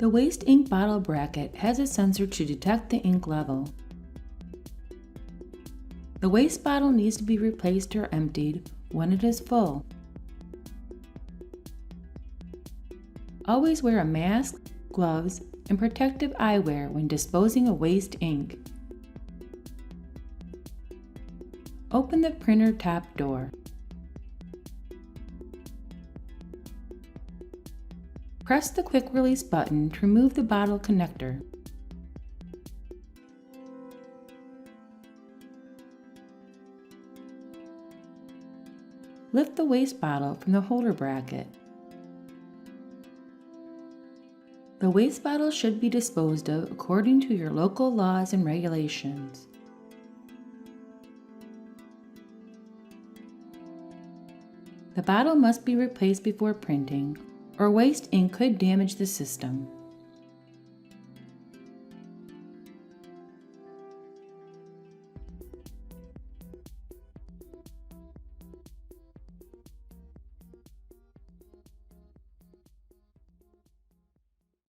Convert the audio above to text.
The waste ink bottle bracket has a sensor to detect the ink level. The waste bottle needs to be replaced or emptied when it is full. Always wear a mask, gloves, and protective eyewear when disposing of waste ink. Open the printer top door. Press the quick release button to remove the bottle connector. Lift the waste bottle from the holder bracket. The waste bottle should be disposed of according to your local laws and regulations. The bottle must be replaced before printing, or waste ink could damage the system.